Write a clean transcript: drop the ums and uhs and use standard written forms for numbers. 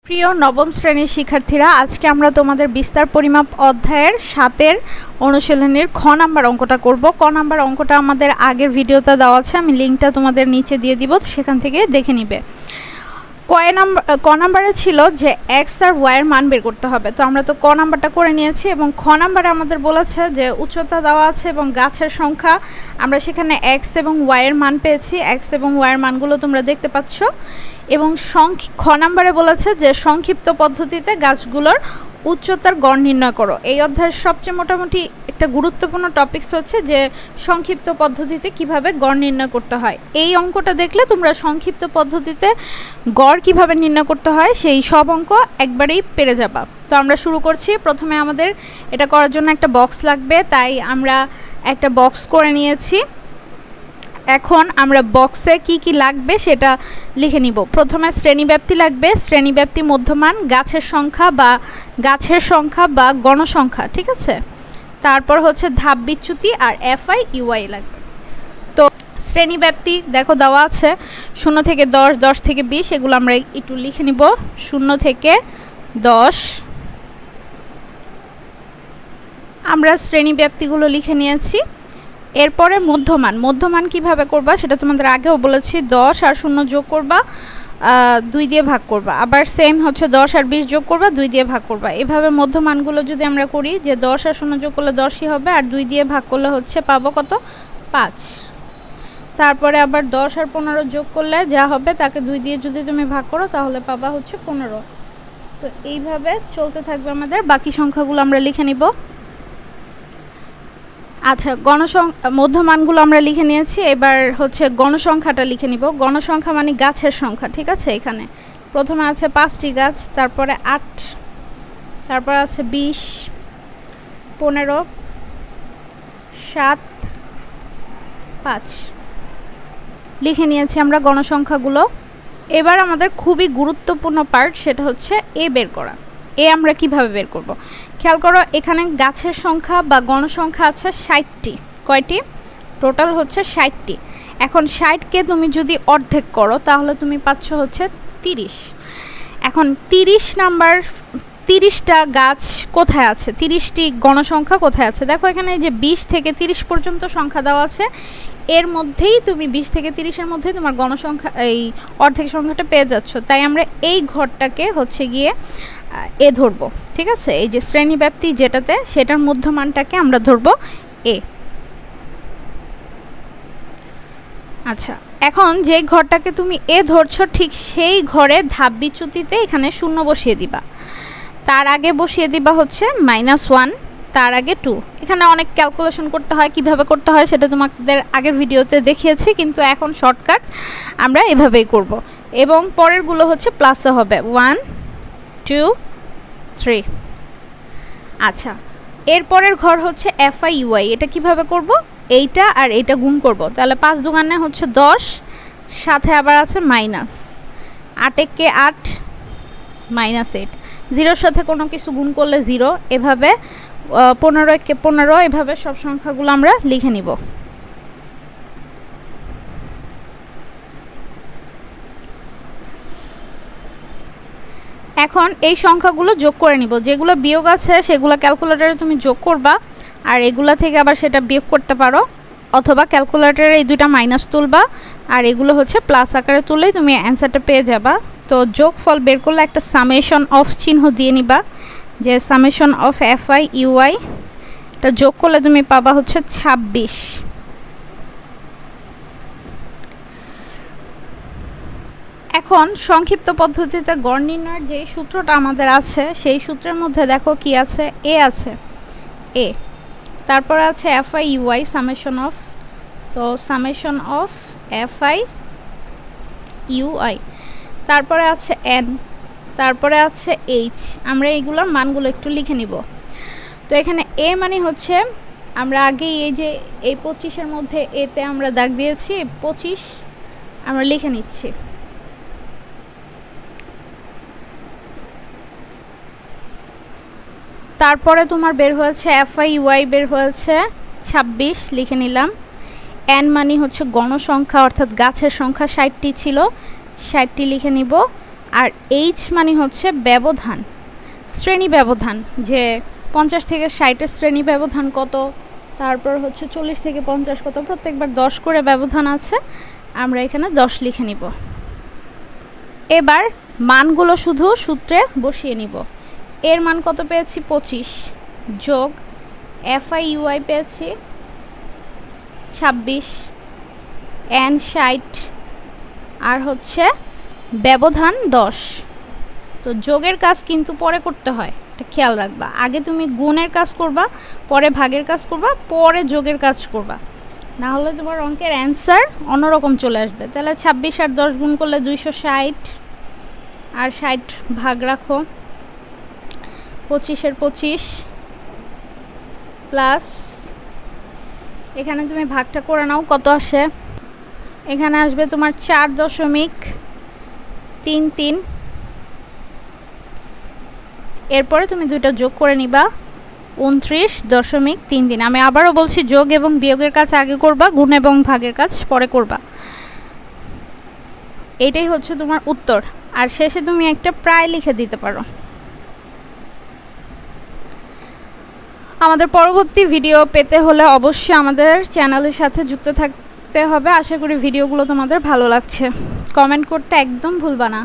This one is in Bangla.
প্রিয় নবম শ্রেণীর শিক্ষার্থীরা, আজকে আমরা তোমাদের বিস্তার পরিমাপ অধ্যায়ের 7 অনুশীলনীর খ নাম্বার অঙ্কটা করব। ক নাম্বার অঙ্কটা আমাদের আগের ভিডিওতে দেওয়া আছে, আমি লিঙ্কটা তোমাদের নিচে দিয়ে দিব, তো সেখান থেকে দেখে নিবে। ক নাম্বারে ছিল যে এক্স আর ওয়াইয়ের মান বের করতে হবে, তো আমরা তো ক নাম্বারটা করে নিয়েছি। এবং খ নাম্বারে আমাদের বলেছে যে উচ্চতা দেওয়া আছে এবং গাছের সংখ্যা, আমরা সেখানে এক্স এবং ওয়াইয়ের মান পেয়েছি। এক্স এবং ওয়াইয়ের মানগুলো তোমরা দেখতে পাচ্ছ। এবং খ নাম্বারে বলেছে যে সংক্ষিপ্ত পদ্ধতিতে গাছগুলোর উচ্চতার গড় নির্ণয় করো। এই অধ্যায়ের সবচেয়ে মোটামুটি একটা গুরুত্বপূর্ণ টপিকস হচ্ছে যে সংক্ষিপ্ত পদ্ধতিতে কিভাবে গড় নির্ণয় করতে হয়। এই অঙ্কটা দেখলে তোমরা সংক্ষিপ্ত পদ্ধতিতে গড় কিভাবে নির্ণয় করতে হয় সেই সব অঙ্ক একবারেই পেরে যাবা। তো আমরা শুরু করছি। প্রথমে আমাদের এটা করার জন্য একটা বক্স লাগবে, তাই আমরা একটা বক্স করে নিয়েছি। এখন আমরা বক্সে কি কি লাগবে সেটা লিখে নিব। প্রথমে শ্রেণীব্যাপ্তি লাগবে, শ্রেণীব্যাপ্তি, মধ্যমান, গাছের সংখ্যা বা গণসংখ্যা, ঠিক আছে। তারপর হচ্ছে ধাপ বিচ্যুতি আর এফআই ইউআই লাগবে। তো শ্রেণীব্যাপ্তি দেখো দেওয়া আছে 0 থেকে 10, 10 থেকে 20, এগুলো আমরা একটু লিখে নিব। 0 থেকে 10 আমরা শ্রেণীব্যাপ্তিগুলো লিখে নিয়েছি। এরপরে মধ্যমান কিভাবে করবা সেটা তোমাদের আগেও বলেছি। 10 আর 0 যোগ করবা, 2 দিয়ে ভাগ করবা। আবার সেম হচ্ছে 10 আর 20 যোগ করবা, 2 দিয়ে ভাগ করবা। এভাবে মধ্যমানগুলো যদি আমরা করি যে 10 আর 0 যোগ করলে 10ই হবে, আর 2 দিয়ে ভাগ করলে হচ্ছে পাবো কত, 5। তারপরে আবার 10 আর 15 যোগ করলে যা হবে তাকে 2 দিয়ে যদি তুমি ভাগ করো তাহলে পাবা হচ্ছে 15। তো এইভাবে চলতে থাকবে আমাদের। বাকি সংখ্যাগুলো আমরা লিখে নিব। আচ্ছা, মধ্যমানগুলো আমরা লিখে নিয়েছি। এবার হচ্ছে গণসংখ্যাটা লিখে নিব। গণসংখ্যা মানে গাছের সংখ্যা, ঠিক আছে। এখানে প্রথমে আছে 5টি গাছ, তারপরে 8, তারপর আছে 20, 15, 7, 5 লিখে নিয়েছি আমরা গণসংখ্যাগুলো। এবার আমাদের খুবই গুরুত্বপূর্ণ পার্ট, সেটা হচ্ছে এ বের করা। আমরা কিভাবে বের করব খেয়াল করো। এখানে গাছের সংখ্যা বা গণসংখ্যা আছে 60টি। কয়টি? টোটাল হচ্ছে 60টি। এখন 60কে তুমি যদি অর্ধেক করো তাহলে তুমি পাচ্ছ হচ্ছে 30। এখন 30টা গাছ কোথায় আছে, 30টি গণসংখ্যা কোথায় আছে? দেখো এখানে যে 20 থেকে 30 পর্যন্ত সংখ্যা দেওয়া আছে, এর মধ্যেই তুমি 20 থেকে 30-এর মধ্যেই তোমার গণসংখ্যা এই অর্ধেক সংখ্যাটা পেয়ে যাচ্ছ। তাই আমরা এই ঘরটাকে হচ্ছে গিয়ে এ ধরবো, ঠিক আছে। এই যে শ্রেণীব্যাপ্তি যেটাতে, সেটার মধ্যমানটাকে আমরা ধরবো এ। আচ্ছা, এখন যে ঘরটাকে তুমি এ ধরছো ঠিক সেই ঘরে ধাপ বিচ্যুতিতে এখানে 0 বসিয়ে দিবা। তার আগে বসিয়ে দিবা হচ্ছে -1, তার আগে 2। এখানে অনেক ক্যালকুলেশন করতে হয়, কিভাবে করতে হয় সেটা তোমাদের আগের ভিডিওতে দেখিয়েছি, কিন্তু এখন শর্টকাট আমরা এভাবেই করব। এবং পরেরগুলো হচ্ছে প্লাসে হবে 1, 2, 3। আচ্ছা, এরপরের ঘর হচ্ছে এফআই ইউআই। এটা কিভাবে করব? এইটা আর এইটা গুণ করব, তাহলে 5 দুগুণে হচ্ছে 10, সাথে আবার আছে মাইনাস। 8 একে 8, -8, 0-র সাথে কোনো কিছু গুণ করলে 0। এভাবে 15 একে 15, এভাবে সব সংখ্যাগুলো আমরা লিখে নিব। এখন এই সংখ্যাগুলো যোগ করে নিব। যেগুলো বিয়োগ আছে সেগুলো ক্যালকুলেটরে তুমি যোগ করবা, আর এগুলা থেকে আবার সেটা বিয়োগ করতে পারো, অথবা ক্যালকুলেটরে এই দুইটা মাইনাস তুলবা, আর এগুলো হচ্ছে প্লাস আকারে তুললেই তুমি অ্যান্সারটা পেয়ে যাবা। তো যোগফল বের করলে একটা সামেশন অফ চিহ্ন দিয়ে নিবা, যে সামেশন অফ এফআই ইউআই, এটা যোগ করলে তুমি পাবা হচ্ছে 26। এখন সংক্ষিপ্ত পদ্ধতিতে গড় নির্ণয়ের যে সূত্রটা আমাদের আছে, সেই সূত্রের মধ্যে দেখো কি আছে, এ আছে, এ, তারপর আছে এফআই ইউআই, সামেশন অফ, তো সামেশন অফ এফআই ইউআই, তারপরে আছে এন, তারপরে আছে এইচ। আমরা এইগুলোর মানগুলো একটু লিখে নিব। তো এখানে এ মানে হচ্ছে, আমরা আগে এই যে এই 25-এর মধ্যে এতে আমরা দাগ দিয়েছি, 25 আমরা লিখে নিচ্ছি। তারপরে তোমার বের হয়েছে এফআই ইউআই, বের হয়েছে 26, লিখে নিলাম। এন মানে হচ্ছে গণসংখ্যা, অর্থাৎ গাছের সংখ্যা 60টি ছিল, 60টি লিখে নিব। আর এইচ মানে হচ্ছে ব্যবধান, শ্রেণী ব্যবধান, যে 50 থেকে 60-এর শ্রেণী ব্যবধান কত, তারপর হচ্ছে 40 থেকে 50 কত, প্রত্যেকবার 10 করে ব্যবধান আছে, আমরা এখানে 10 লিখে নিব। এবার মানগুলো শুধু সূত্রে বসিয়ে নিব। এর মান কত পেয়েছি 25 যোগ FI UI পেয়েছি 26, N 60 আর হচ্ছে ব্যবধান 10। তো যোগের কাজ কিন্তু পরে করতে হয়, এটা খেয়াল রাখবা। আগে তুমি গুণের কাজ করবা, পরে ভাগের কাজ করবা, পরে যোগের কাজ করবা, না হলে তোমার অঙ্কের অ্যান্সার অন্যরকম চলে আসবে। তাহলে 26 আর 10 গুণ করলে 260, আর 60 ভাগ রাখো, 25-এর 25 প্লাস এখানে তুমি ভাগটা করে নাও কত আসে, এখানে আসবে তোমার 4.33। এরপরে তুমি দুইটা যোগ করে নিবা 29.33। আমি আবারও বলছি, যোগ এবং বিয়োগের কাজ আগে করবা, গুণ এবং ভাগের কাজ পরে করবা। এটাই হচ্ছে তোমার উত্তর। আর শেষে তুমি একটা প্রায় লিখে দিতে পারো। আমাদের পরবর্তী ভিডিও পেতে হলে অবশ্যই আমাদের চ্যানেলের সাথে যুক্ত থাকতে হবে। আশা করি ভিডিওগুলো তোমাদের ভালো লাগছে। কমেন্ট করতে একদম ভুলবা না।